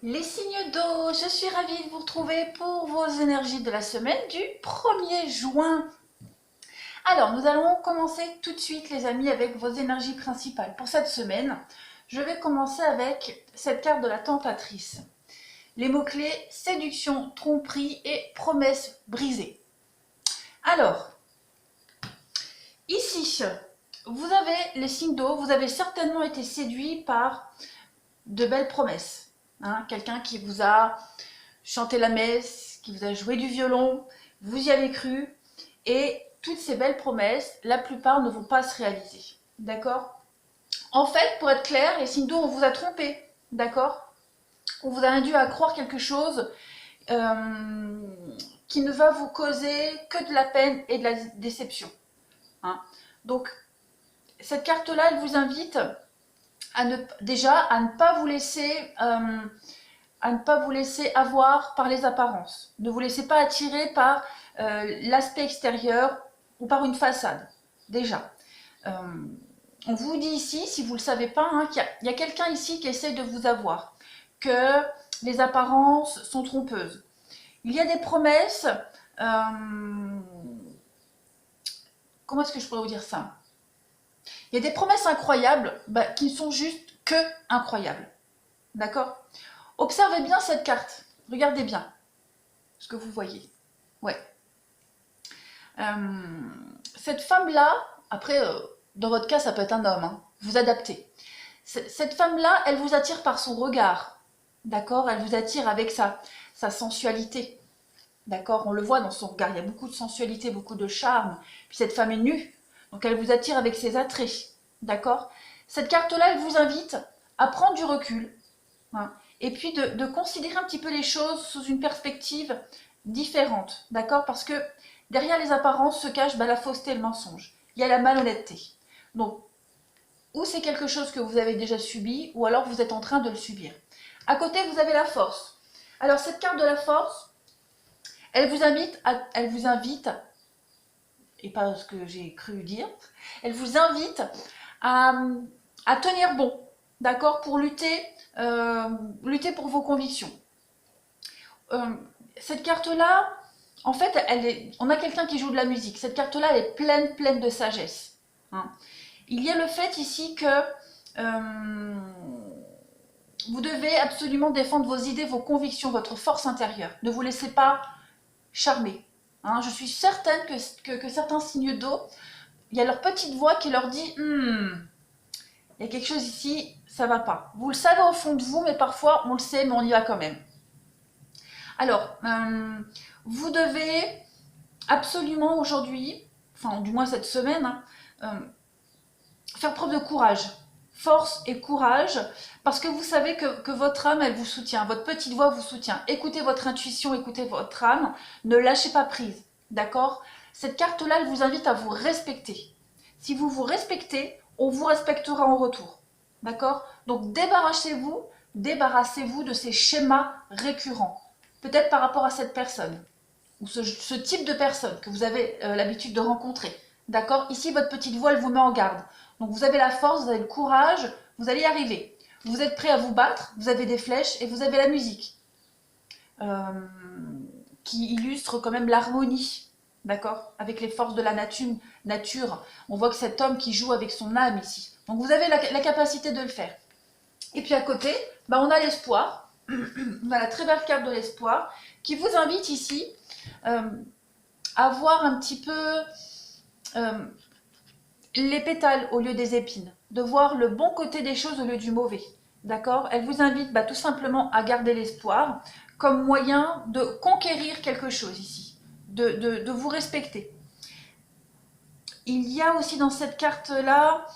Les signes d'eau, je suis ravie de vous retrouver pour vos énergies de la semaine du 1er juin. Alors, nous allons commencer tout de suite, les amis, avec vos énergies principales. Pour cette semaine, je vais commencer avec cette carte de la tentatrice. Les mots-clés, séduction, tromperie et promesse brisée. Alors, ici, vous avez les signes d'eau, vous avez certainement été séduit par de belles promesses. Quelqu'un qui vous a chanté la messe, qui vous a joué du violon, vous y avez cru, et toutes ces belles promesses, la plupart ne vont pas se réaliser. D'accord? En fait, pour être clair, les signes d'eau, on vous a trompé. D'accord? On vous a induit à croire quelque chose qui ne va vous causer que de la peine et de la déception. Donc, cette carte-là, elle vous invite à ne pas vous laisser avoir par les apparences. Ne vous laissez pas attirer par l'aspect extérieur ou par une façade. Déjà, on vous dit ici, si vous ne le savez pas, qu'il y a quelqu'un ici qui essaie de vous avoir, que les apparences sont trompeuses. Il y a des promesses. Comment est-ce que je pourrais vous dire ça? Il y a des promesses incroyables qui ne sont juste que incroyables. D'accord? Observez bien cette carte. Regardez bien ce que vous voyez. Ouais. Cette femme-là, après, dans votre cas, ça peut être un homme, vous adaptez. Cette femme-là, elle vous attire par son regard. D'accord? Elle vous attire avec sa sensualité. D'accord? On le voit dans son regard. Il y a beaucoup de sensualité, beaucoup de charme. Puis cette femme est nue. Donc elle vous attire avec ses attraits. D'accord? Cette carte-là, elle vous invite à prendre du recul. Et puis de considérer un petit peu les choses sous une perspective différente. D'accord? Parce que derrière les apparences se cache la fausseté et le mensonge. Il y a la malhonnêteté. Donc, ou c'est quelque chose que vous avez déjà subi, ou alors vous êtes en train de le subir. À côté, vous avez la force. Alors, cette carte de la force, elle vous invite, et pas ce que j'ai cru dire, elle vous invite à tenir bon, d'accord, pour lutter pour vos convictions. Cette carte-là, en fait, on a quelqu'un qui joue de la musique. Cette carte-là, elle est pleine de sagesse. Il y a le fait ici que vous devez absolument défendre vos idées, vos convictions, votre force intérieure. Ne vous laissez pas charmer. Je suis certaine que certains signes d'eau, il y a leur petite voix qui leur dit il y a quelque chose ici, ça va pas. Vous le savez au fond de vous, mais parfois on le sait, mais on y va quand même. Alors, vous devez absolument aujourd'hui, enfin du moins cette semaine, faire preuve de courage, force et courage, parce que vous savez que votre âme, elle vous soutient, votre petite voix vous soutient. Écoutez votre intuition, écoutez votre âme, ne lâchez pas prise, d'accord? Cette carte-là, elle vous invite à vous respecter. Si vous vous respectez, on vous respectera en retour, d'accord? Donc débarrassez-vous de ces schémas récurrents, peut-être par rapport à cette personne, ou ce type de personne que vous avez l'habitude de rencontrer. D'accord? Ici, votre petite voix, elle vous met en garde. Donc, vous avez la force, vous avez le courage, vous allez y arriver. Vous êtes prêt à vous battre, vous avez des flèches et vous avez la musique qui illustre quand même l'harmonie. D'accord? Avec les forces de la nature. On voit que cet homme qui joue avec son âme ici. Donc, vous avez la capacité de le faire. Et puis, à côté, on a l'espoir. On a la très belle carte de l'espoir qui vous invite ici à voir un petit peu les pétales au lieu des épines, de voir le bon côté des choses au lieu du mauvais. D'accord? Elle vous invite tout simplement à garder l'espoir comme moyen de conquérir quelque chose ici, de vous respecter. Il y a aussi dans cette carte-là,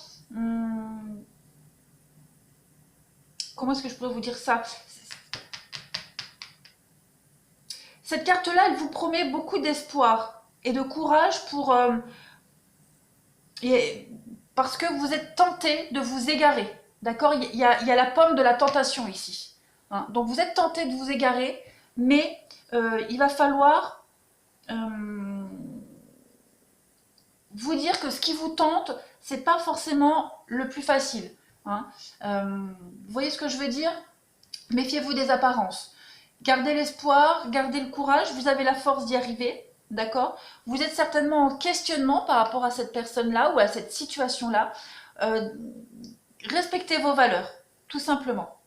comment est-ce que je pourrais vous dire ça? Cette carte-là, elle vous promet beaucoup d'espoir et de courage parce que vous êtes tenté de vous égarer. D'accord? Il y a la pomme de la tentation ici. Donc vous êtes tenté de vous égarer, mais il va falloir vous dire que ce qui vous tente, c'est pas forcément le plus facile. Vous voyez ce que je veux dire? Méfiez-vous des apparences. Gardez l'espoir, gardez le courage, vous avez la force d'y arriver, d'accord? Vous êtes certainement en questionnement par rapport à cette personne-là ou à cette situation-là. Euh, Respectez vos valeurs, tout simplement.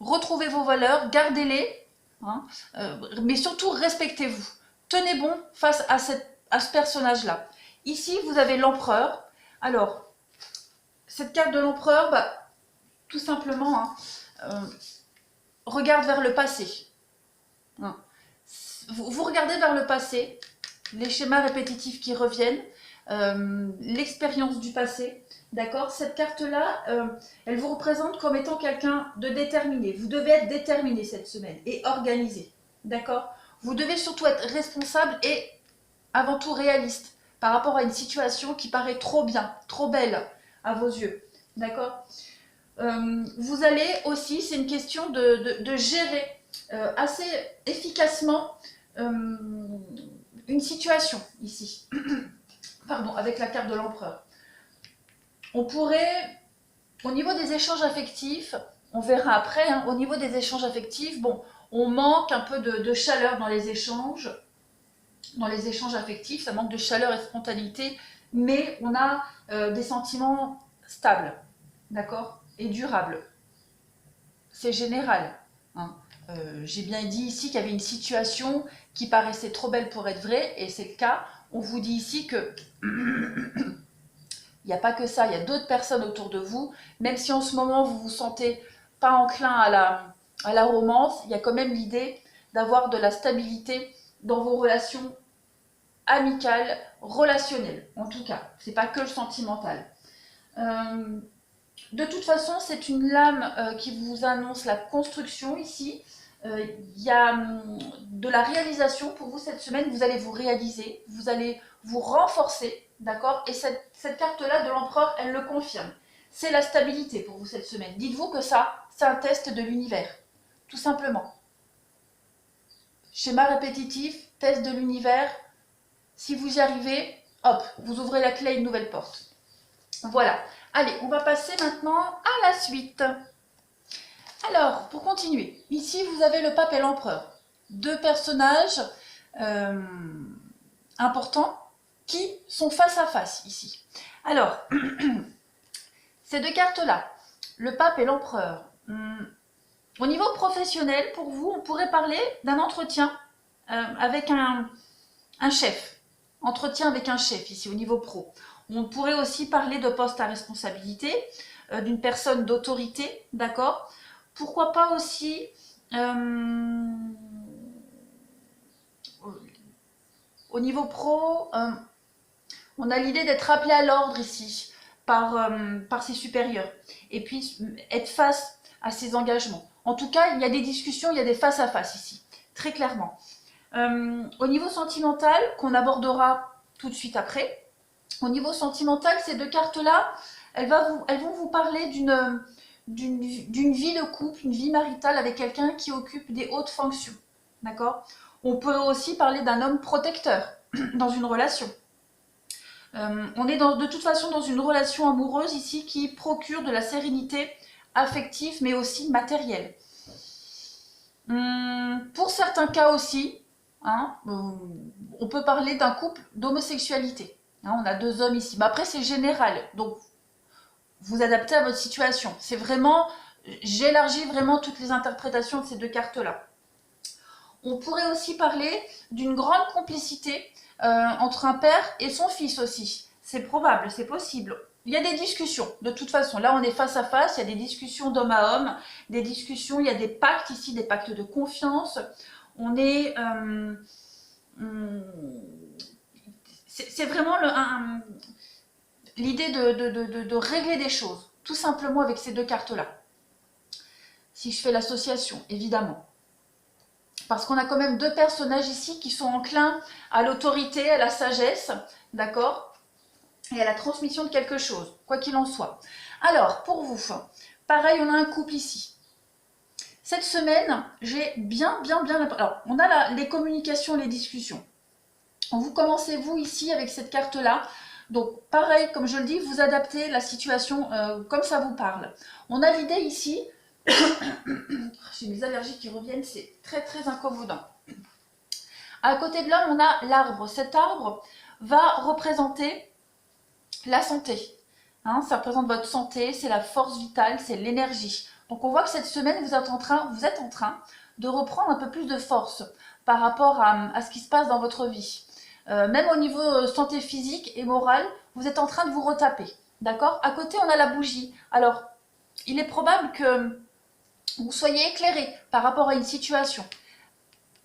Retrouvez vos valeurs, gardez-les, hein, mais surtout respectez-vous. Tenez bon face à ce personnage-là. Ici, vous avez l'empereur. Alors, cette carte de l'empereur, bah, tout simplement, hein, regarde vers le passé. Hein. Vous regardez vers le passé, les schémas répétitifs qui reviennent, l'expérience du passé. D'accord? Cette carte-là, elle vous représente comme étant quelqu'un de déterminé. Vous devez être déterminé cette semaine et organisé. D'accord? Vous devez surtout être responsable et avant tout réaliste par rapport à une situation qui paraît trop bien, trop belle à vos yeux. D'accord? Vous allez aussi, c'est une question de gérer assez efficacement une situation ici. Pardon, avec la carte de l'empereur. On pourrait, au niveau des échanges affectifs, on verra après, hein, au niveau des échanges affectifs, bon, on manque un peu de chaleur dans les échanges affectifs, ça manque de chaleur et de spontanéité, mais on a des sentiments stables, d'accord, et durables. C'est général. Hein. J'ai bien dit ici qu'il y avait une situation qui paraissait trop belle pour être vraie, et c'est le cas. On vous dit ici que il n'y a pas que ça, il y a d'autres personnes autour de vous. Même si en ce moment vous vous sentez pas enclin à la romance, il y a quand même l'idée d'avoir de la stabilité dans vos relations amicales, relationnelles. En tout cas, c'est pas que le sentimental. De toute façon, c'est une lame qui vous annonce la construction ici. Il y a de la réalisation pour vous cette semaine. Vous allez vous réaliser, vous allez vous renforcer. D'accord? Et cette carte-là de l'empereur, elle le confirme. C'est la stabilité pour vous cette semaine. Dites-vous que ça, c'est un test de l'univers. Tout simplement. Schéma répétitif, test de l'univers. Si vous y arrivez, hop, vous ouvrez la clé à une nouvelle porte. Voilà. Allez, on va passer maintenant à la suite. Alors, pour continuer, ici vous avez le pape et l'empereur. Deux personnages importants qui sont face à face ici. Alors, ces deux cartes-là, le pape et l'empereur, au niveau professionnel, pour vous, on pourrait parler d'un entretien avec un chef. Entretien avec un chef, ici, au niveau pro. On pourrait aussi parler de poste à responsabilité, d'une personne d'autorité, d'accord? Pourquoi pas aussi au niveau pro, on a l'idée d'être appelé à l'ordre ici par ses supérieurs et puis être face à ses engagements. En tout cas, il y a des discussions, il y a des face-à-face ici, très clairement. Au niveau sentimental, qu'on abordera tout de suite après, au niveau sentimental, ces deux cartes-là, elles vont vous parler d'une vie de couple, une vie maritale avec quelqu'un qui occupe des hautes fonctions. D'accord? On pourrait aussi parler d'un homme protecteur dans une relation. On est de toute façon dans une relation amoureuse ici qui procure de la sérénité affective mais aussi matérielle. Pour certains cas aussi, hein, on peut parler d'un couple d'homosexualité. Hein, on a deux hommes ici. Mais après, c'est général. Donc, vous adaptez à votre situation. C'est vraiment, j'élargis vraiment toutes les interprétations de ces deux cartes-là. On pourrait aussi parler d'une grande complicité entre un père et son fils aussi. C'est probable, c'est possible. Il y a des discussions, de toute façon. Là, on est face à face, il y a des discussions d'homme à homme, des discussions, il y a des pactes ici, des pactes de confiance. On est... c'est vraiment l'idée de régler des choses, tout simplement avec ces deux cartes-là. Si je fais l'association, évidemment. Parce qu'on a quand même deux personnages ici qui sont enclins à l'autorité, à la sagesse, d'accord? Et à la transmission de quelque chose, quoi qu'il en soit. Alors, pour vous, pareil, on a un couple ici. Cette semaine, j'ai bien... Alors, on a les communications, les discussions. Vous commencez, vous, ici, avec cette carte-là. Donc, pareil, comme je le dis, vous adaptez la situation comme ça vous parle. On a l'idée ici J'ai mes allergies qui reviennent, c'est très très incommodant. À côté de l'homme, on a l'arbre. Cet arbre va représenter la santé. Hein, ça représente votre santé, c'est la force vitale, c'est l'énergie. Donc on voit que cette semaine, vous êtes en train de reprendre un peu plus de force par rapport à ce qui se passe dans votre vie. Même au niveau santé physique et morale, vous êtes en train de vous retaper. D'accord? À côté, on a la bougie. Alors, il est probable que vous soyez éclairé par rapport à une situation.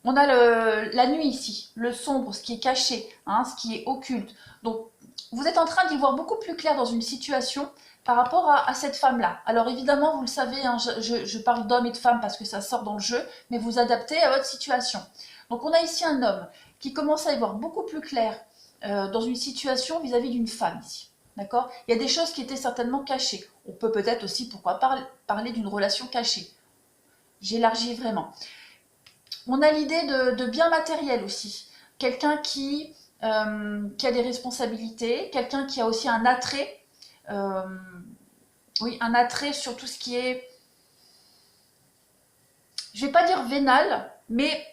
On a la nuit ici, le sombre, ce qui est caché, hein, ce qui est occulte. Donc, vous êtes en train d'y voir beaucoup plus clair dans une situation par rapport à cette femme-là. Alors évidemment, vous le savez, hein, je parle d'hommes et de femmes parce que ça sort dans le jeu, mais vous adaptez à votre situation. Donc on a ici un homme qui commence à y voir beaucoup plus clair dans une situation vis-à-vis d'une femme ici. D'accord? Il y a des choses qui étaient certainement cachées. On peut peut-être aussi, pourquoi parler d'une relation cachée. J'élargis vraiment. On a l'idée de bien matériel aussi. Quelqu'un qui a des responsabilités, quelqu'un qui a aussi un attrait, oui, un attrait sur tout ce qui est, je ne vais pas dire vénal, mais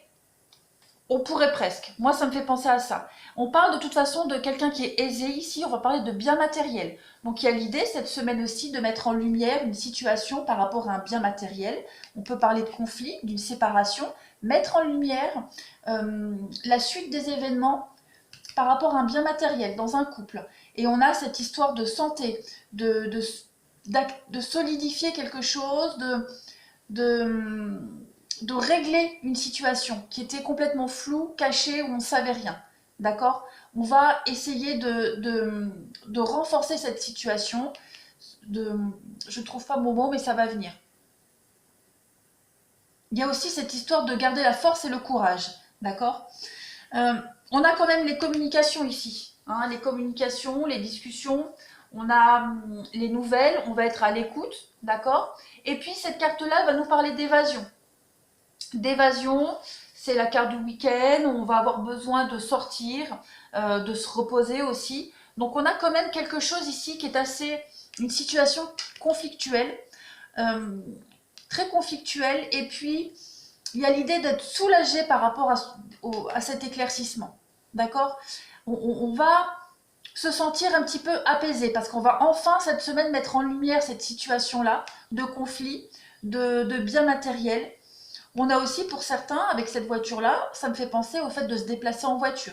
on pourrait presque. Moi, ça me fait penser à ça. On parle de toute façon de quelqu'un qui est aisé ici, on va parler de bien matériel. Donc il y a l'idée cette semaine aussi de mettre en lumière une situation par rapport à un bien matériel. On peut parler de conflit, d'une séparation, mettre en lumière la suite des événements par rapport à un bien matériel dans un couple. Et on a cette histoire de santé, de solidifier quelque chose, de régler une situation qui était complètement floue, cachée, où on ne savait rien. D'accord? On va essayer de renforcer cette situation. Je ne trouve pas mon mot, mais ça va venir. Il y a aussi cette histoire de garder la force et le courage. D'accord? On a quand même les communications ici. Hein, les communications, les discussions. On a les nouvelles, on va être à l'écoute. D'accord? Et puis cette carte-là va nous parler d'évasion. D'évasion, c'est la carte du week-end, on va avoir besoin de sortir, de se reposer aussi. Donc on a quand même quelque chose ici qui est assez, une situation conflictuelle, très conflictuelle, et puis il y a l'idée d'être soulagé par rapport à cet éclaircissement. D'accord? On va se sentir un petit peu apaisé parce qu'on va enfin cette semaine mettre en lumière cette situation-là de conflit, de bien matériel. On a aussi pour certains, avec cette voiture-là, ça me fait penser au fait de se déplacer en voiture.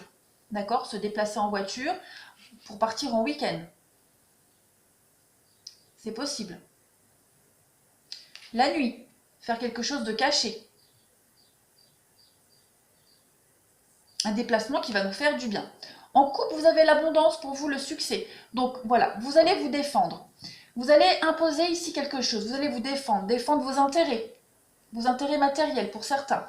D'accord? Se déplacer en voiture pour partir en week-end. C'est possible. La nuit, faire quelque chose de caché. Un déplacement qui va nous faire du bien. En couple, vous avez l'abondance, pour vous le succès. Donc voilà, vous allez vous défendre. Vous allez imposer ici quelque chose. Vous allez vous défendre vos intérêts matériels pour certains.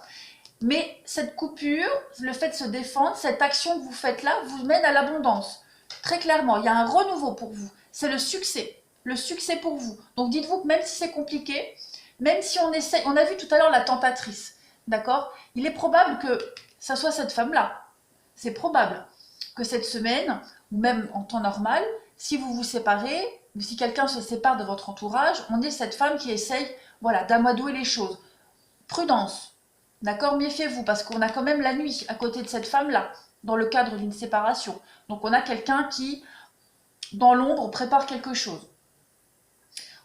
Mais cette coupure, le fait de se défendre, cette action que vous faites là, vous mène à l'abondance. Très clairement, il y a un renouveau pour vous. C'est le succès pour vous. Donc dites-vous que même si c'est compliqué, même si on essaie, on a vu tout à l'heure la tentatrice, d'accord? Il est probable que ça soit cette femme-là. C'est probable que cette semaine, ou même en temps normal, si vous vous séparez, ou si quelqu'un se sépare de votre entourage, on est cette femme qui essaye, voilà, d'amadouer les choses. Prudence, d'accord? Méfiez-vous, parce qu'on a quand même la nuit à côté de cette femme-là, dans le cadre d'une séparation. Donc on a quelqu'un qui, dans l'ombre, prépare quelque chose.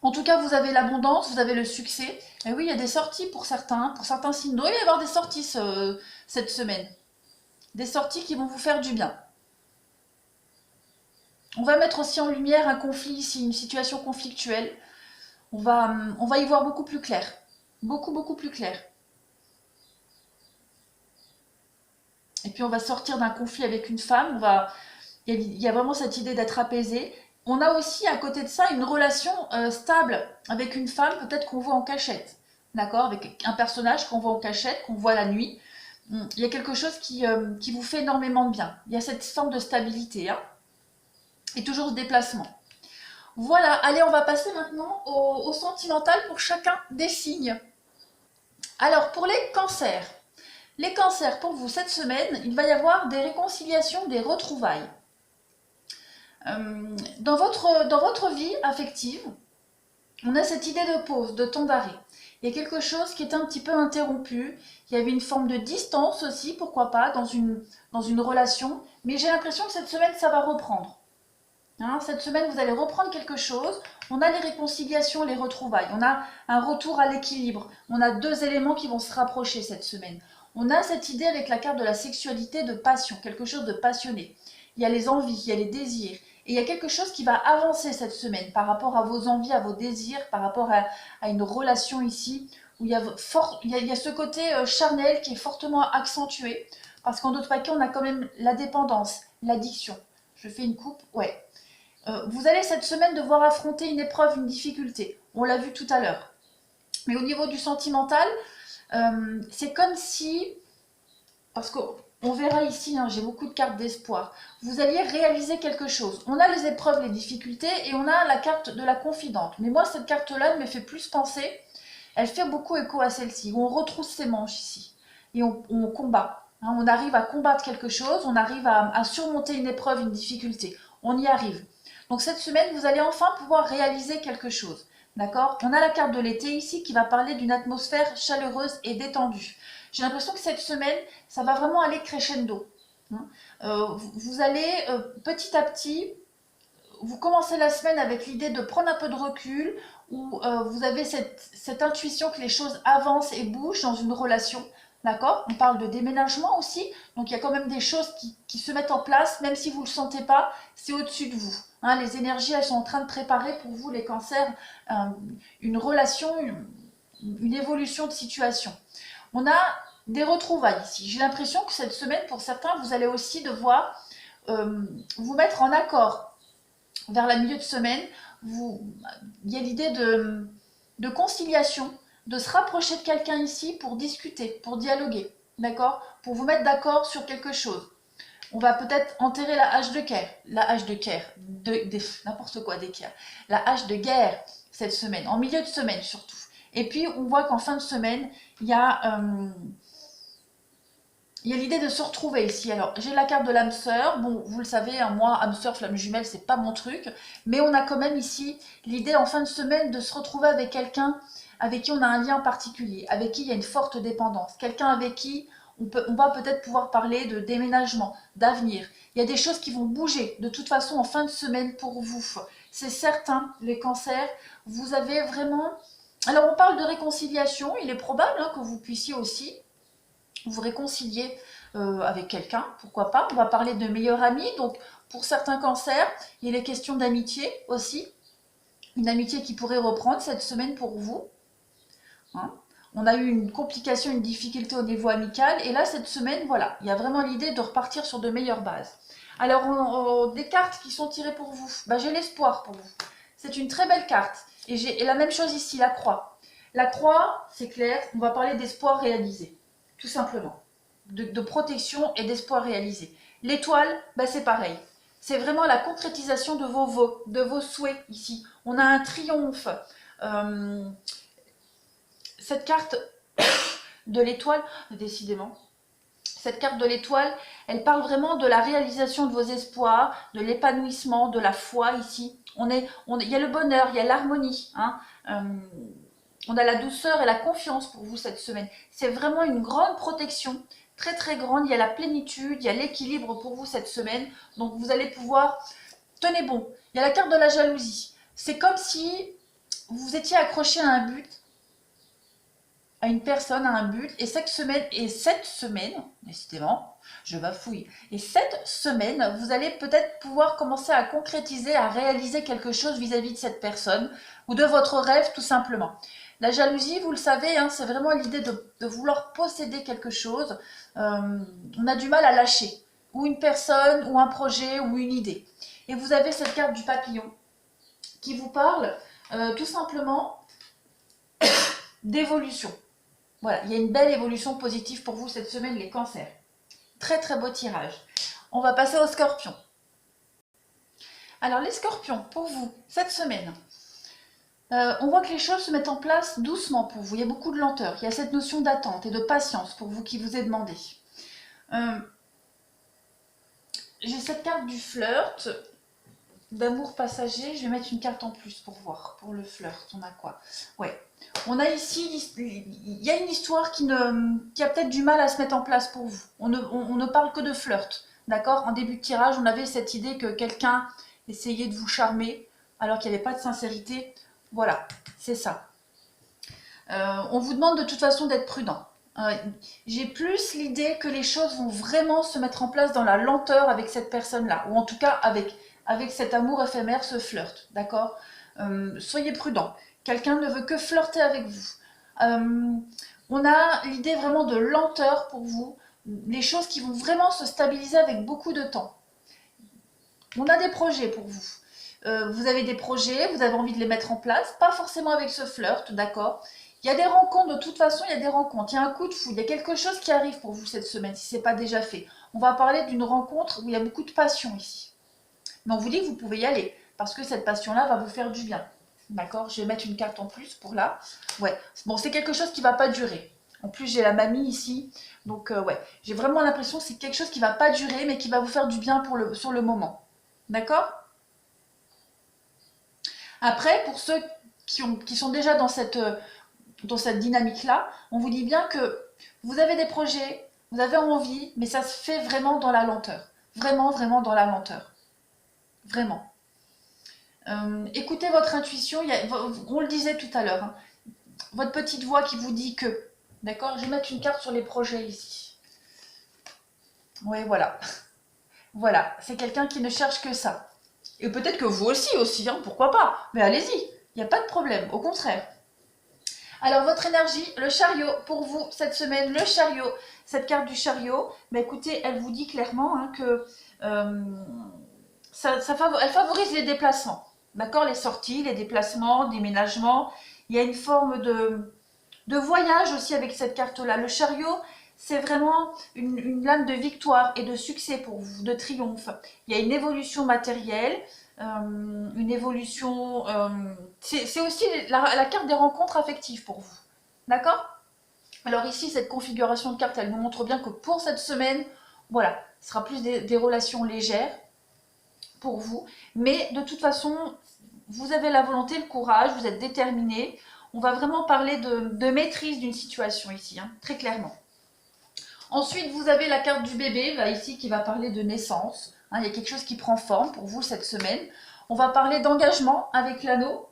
En tout cas, vous avez l'abondance, vous avez le succès. Et oui, il y a des sorties pour certains signes. Il va y avoir des sorties cette semaine. Des sorties qui vont vous faire du bien. On va mettre aussi en lumière un conflit ici, une situation conflictuelle. On va y voir beaucoup plus clair. Beaucoup plus clair. Et puis on va sortir d'un conflit avec une femme. Il y a vraiment cette idée d'être apaisé. On a aussi à côté de ça une relation stable avec une femme, peut-être qu'on voit en cachette. D'accord? Avec un personnage qu'on voit en cachette, qu'on voit la nuit. Il y a quelque chose qui vous fait énormément de bien. Il y a cette forme de stabilité. Hein, et toujours ce déplacement. Voilà, allez, on va passer maintenant au sentimental pour chacun des signes. Alors, pour les cancers. Les cancers, pour vous, cette semaine, il va y avoir des réconciliations, des retrouvailles. Dans votre vie affective, on a cette idée de pause, de temps d'arrêt. Il y a quelque chose qui est un petit peu interrompu. Il y avait une forme de distance aussi, pourquoi pas, dans une relation. Mais j'ai l'impression que cette semaine, ça va reprendre. Hein, cette semaine, vous allez reprendre quelque chose. On a les réconciliations, les retrouvailles. On a un retour à l'équilibre. On a deux éléments qui vont se rapprocher cette semaine. On a cette idée avec la carte de la sexualité de passion, quelque chose de passionné. Il y a les envies, il y a les désirs. Et il y a quelque chose qui va avancer cette semaine par rapport à vos envies, à vos désirs, par rapport à une relation ici, où il y a ce côté charnel qui est fortement accentué. Parce qu'en d'autres cas, on a quand même la dépendance, l'addiction. Je fais une coupe, ouais. Vous allez cette semaine devoir affronter une épreuve, une difficulté. On l'a vu tout à l'heure. Mais au niveau du sentimental, c'est comme si, parce qu'on verra ici, hein, j'ai beaucoup de cartes d'espoir, vous alliez réaliser quelque chose. On a les épreuves, les difficultés, et on a la carte de la confidente. Mais moi, cette carte-là, elle me fait plus penser, elle fait beaucoup écho à celle-ci, où on retrousse ses manches ici, et on combat. Hein, on arrive à combattre quelque chose, on arrive à surmonter une épreuve, une difficulté. On y arrive. Donc cette semaine, vous allez enfin pouvoir réaliser quelque chose. D'accord? On a la carte de l'été ici qui va parler d'une atmosphère chaleureuse et détendue. J'ai l'impression que cette semaine, ça va vraiment aller crescendo. Vous allez petit à petit, vous commencez la semaine avec l'idée de prendre un peu de recul, où vous avez cette intuition que les choses avancent et bougent dans une relation. D'accord? On parle de déménagement aussi, donc il y a quand même des choses qui se mettent en place, même si vous ne le sentez pas, c'est au-dessus de vous. Hein, les énergies, elles sont en train de préparer pour vous, les cancers, une relation, une évolution de situation. On a des retrouvailles ici. J'ai l'impression que cette semaine, pour certains, vous allez aussi devoir vous mettre en accord. Vers la milieu de semaine, il y a l'idée de conciliation, de se rapprocher de quelqu'un ici pour discuter, pour dialoguer, d'accord? Pour vous mettre d'accord sur quelque chose. On va peut-être enterrer la hache de guerre, n'importe quoi d'équerre, la hache de guerre cette semaine, en milieu de semaine surtout. Et puis on voit qu'en fin de semaine, il y a l'idée de se retrouver ici. Alors, j'ai la carte de l'âme sœur. Bon, vous le savez, hein, moi, âme sœur, flamme jumelle, c'est pas mon truc. Mais on a quand même ici l'idée en fin de semaine de se retrouver avec quelqu'un avec qui on a un lien particulier, avec qui il y a une forte dépendance. Quelqu'un avec qui on va peut-être pouvoir parler de déménagement, d'avenir. Il y a des choses qui vont bouger de toute façon en fin de semaine pour vous. C'est certain, les cancers, vous avez vraiment... Alors, on parle de réconciliation. Il est probable hein, que vous puissiez aussi vous réconcilier avec quelqu'un, pourquoi pas. On va parler de meilleurs amis, donc pour certains cancers, il est question d'amitié aussi, une amitié qui pourrait reprendre cette semaine pour vous. Hein. On a eu une complication, une difficulté au niveau amical, et là cette semaine, voilà, il y a vraiment l'idée de repartir sur de meilleures bases. Alors, des cartes qui sont tirées pour vous, bah, j'ai l'espoir pour vous. C'est une très belle carte, et la même chose ici, la croix. La croix, c'est clair, on va parler d'espoir réalisé. Tout simplement, de protection et d'espoir réalisé. L'étoile, bah c'est pareil. C'est vraiment la concrétisation de vos vœux, de vos souhaits ici. On a un triomphe. Cette carte de l'étoile, décidément, cette carte de l'étoile, elle parle vraiment de la réalisation de vos espoirs, de l'épanouissement, de la foi ici. Il y a le bonheur, il y a l'harmonie. Hein. On a la douceur et la confiance pour vous cette semaine. C'est vraiment une grande protection, très très grande. Il y a la plénitude, il y a l'équilibre pour vous cette semaine. Donc vous allez pouvoir... Tenez bon, il y a la carte de la jalousie. C'est comme si vous étiez accroché à un but, à une personne, à un but. Et cette semaine, décidément, je bafouille. Et cette semaine, vous allez peut-être pouvoir commencer à concrétiser, à réaliser quelque chose vis-à-vis de cette personne ou de votre rêve tout simplement. La jalousie, vous le savez, hein, c'est vraiment l'idée de vouloir posséder quelque chose. On a du mal à lâcher, ou une personne, ou un projet, ou une idée. Et vous avez cette carte du papillon qui vous parle tout simplement d'évolution. Voilà, il y a une belle évolution positive pour vous cette semaine, les cancers. Très très beau tirage. On va passer aux scorpions. Alors les scorpions, pour vous, cette semaine... on voit que les choses se mettent en place doucement pour vous. Il y a beaucoup de lenteur. Il y a cette notion d'attente et de patience pour vous qui vous est demandé. J'ai cette carte du flirt. d'amour passager. Je vais mettre une carte en plus pour voir. Pour le flirt, on a quoi? Ouais. On a ici, il y a une histoire qui a peut-être du mal à se mettre en place pour vous. On ne parle que de flirt. D'accord? En début de tirage, on avait cette idée que quelqu'un essayait de vous charmer alors qu'il n'y avait pas de sincérité. Voilà, c'est ça. On vous demande de toute façon d'être prudent. J'ai plus l'idée que les choses vont vraiment se mettre en place dans la lenteur avec cette personne-là, ou en tout cas avec cet amour éphémère, ce flirt, d'accord? Soyez prudent. Quelqu'un ne veut que flirter avec vous. On a l'idée vraiment de lenteur pour vous, les choses qui vont vraiment se stabiliser avec beaucoup de temps. On a des projets pour vous. Vous avez des projets, vous avez envie de les mettre en place, pas forcément avec ce flirt, d'accord? Il y a des rencontres, de toute façon, il y a des rencontres, il y a un coup de foudre, il y a quelque chose qui arrive pour vous cette semaine, si ce n'est pas déjà fait. On va parler d'une rencontre où il y a beaucoup de passion ici. Mais on vous dit que vous pouvez y aller, parce que cette passion-là va vous faire du bien. D'accord? Je vais mettre une carte en plus pour là. Ouais, bon, c'est quelque chose qui ne va pas durer. En plus, j'ai la mamie ici, donc ouais, j'ai vraiment l'impression que c'est quelque chose qui ne va pas durer, mais qui va vous faire du bien sur le moment. D'accord? Après, pour ceux qui sont déjà dans cette dynamique-là, on vous dit bien que vous avez des projets, vous avez envie, mais ça se fait vraiment dans la lenteur. Vraiment, vraiment dans la lenteur. Vraiment. Écoutez votre intuition, on le disait tout à l'heure, hein, votre petite voix qui vous dit que. D'accord? Je vais mettre une carte sur les projets ici. Oui, voilà. Voilà, c'est quelqu'un qui ne cherche que ça. Et peut-être que vous aussi, hein, pourquoi pas? Mais allez-y, il n'y a pas de problème, au contraire. Alors, votre énergie, le chariot, pour vous, cette semaine, le chariot, cette carte du chariot, bah, écoutez, elle vous dit clairement hein, que elle favorise les déplacements. D'accord? Les sorties, les déplacements, déménagements. Il y a une forme de voyage aussi avec cette carte-là. Le chariot, c'est vraiment une lame de victoire et de succès pour vous, de triomphe. Il y a une évolution matérielle, une évolution... c'est aussi la carte des rencontres affectives pour vous. D'accord? Alors ici, cette configuration de carte, elle nous montre bien que pour cette semaine, voilà, ce sera plus des relations légères pour vous. Mais de toute façon, vous avez la volonté, le courage, vous êtes déterminé. On va vraiment parler de maîtrise d'une situation ici, hein, très clairement. Ensuite, vous avez la carte du bébé, là, ici, qui va parler de naissance. Hein, il y a quelque chose qui prend forme pour vous cette semaine. On va parler d'engagement avec l'anneau.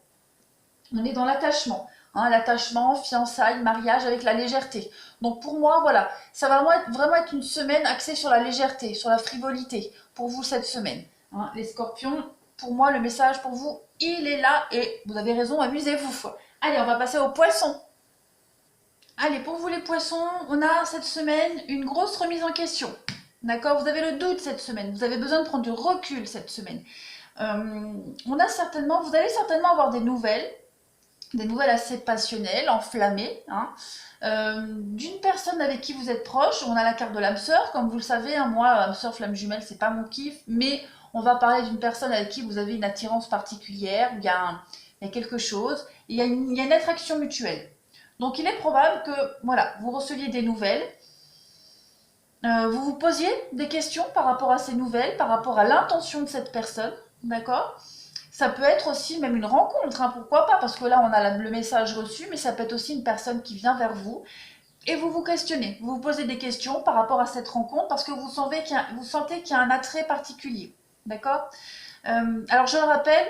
On est dans l'attachement. Hein, l'attachement, fiançailles, mariage avec la légèreté. Donc pour moi, voilà, ça va vraiment être une semaine axée sur la légèreté, sur la frivolité, pour vous cette semaine. Hein, les scorpions, pour moi, le message pour vous, il est là et vous avez raison, amusez-vous. Allez, on va passer aux poissons. Allez, pour vous les poissons, on a cette semaine une grosse remise en question. D'accord? Vous avez le doute cette semaine, vous avez besoin de prendre du recul cette semaine. Vous allez certainement avoir des nouvelles assez passionnelles, enflammées, hein, d'une personne avec qui vous êtes proche. On a la carte de l'âme sœur, comme vous le savez, hein, moi, âme sœur, flamme jumelle, c'est pas mon kiff, mais on va parler d'une personne avec qui vous avez une attirance particulière, il y a quelque chose, il y a une attraction mutuelle. Donc il est probable que voilà, vous receviez des nouvelles, vous vous posiez des questions par rapport à ces nouvelles, par rapport à l'intention de cette personne, d'accord? Ça peut être aussi même une rencontre, hein, pourquoi pas, parce que là on a le message reçu, mais ça peut être aussi une personne qui vient vers vous et vous vous questionnez, vous vous posez des questions par rapport à cette rencontre parce que vous sentez qu'il y a un attrait particulier, d'accord? Alors je le rappelle,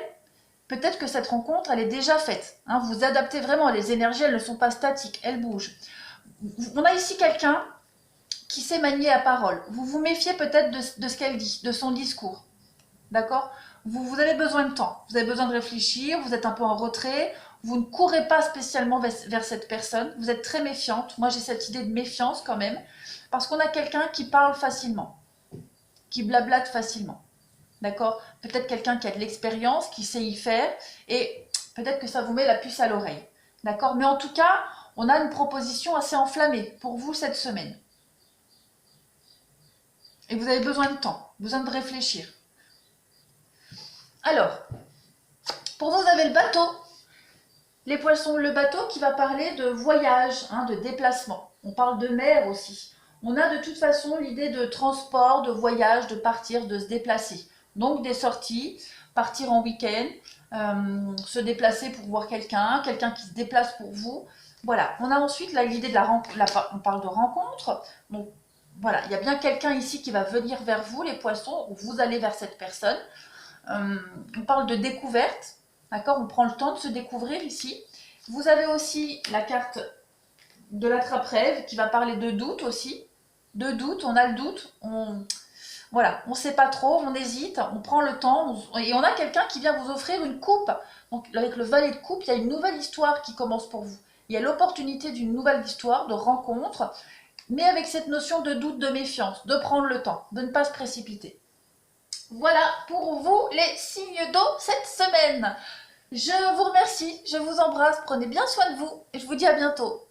peut-être que cette rencontre, elle est déjà faite. Hein, vous adaptez vraiment, les énergies, elles ne sont pas statiques, elles bougent. On a ici quelqu'un qui sait manier la parole. Vous vous méfiez peut-être de ce qu'elle dit, de son discours. D'accord? Vous avez besoin de temps, vous avez besoin de réfléchir, vous êtes un peu en retrait, vous ne courez pas spécialement vers cette personne, vous êtes très méfiante. Moi, j'ai cette idée de méfiance quand même, parce qu'on a quelqu'un qui parle facilement, qui blablate facilement. D'accord? Peut-être quelqu'un qui a de l'expérience, qui sait y faire, et peut-être que ça vous met la puce à l'oreille. D'accord? Mais en tout cas, on a une proposition assez enflammée pour vous cette semaine. Et vous avez besoin de temps, besoin de réfléchir. Alors, pour vous avez le bateau. Les poissons, le bateau qui va parler de voyage, hein, de déplacement. On parle de mer aussi. On a de toute façon l'idée de transport, de voyage, de partir, de se déplacer. Donc des sorties, partir en week-end, se déplacer pour voir quelqu'un, quelqu'un qui se déplace pour vous. Voilà, on a ensuite l'idée de la rencontre, on parle de rencontre, donc voilà, il y a bien quelqu'un ici qui va venir vers vous, les poissons, ou vous allez vers cette personne. On parle de découverte, d'accord? On prend le temps de se découvrir ici. Vous avez aussi la carte de l'attrape-rêve qui va parler de doute aussi. De doute, on a le doute, voilà, on ne sait pas trop, on hésite, on prend le temps, et on a quelqu'un qui vient vous offrir une coupe. Donc avec le valet de coupe, il y a une nouvelle histoire qui commence pour vous. Il y a l'opportunité d'une nouvelle histoire, de rencontre, mais avec cette notion de doute, de méfiance, de prendre le temps, de ne pas se précipiter. Voilà pour vous les signes d'eau cette semaine. Je vous remercie, je vous embrasse, prenez bien soin de vous et je vous dis à bientôt.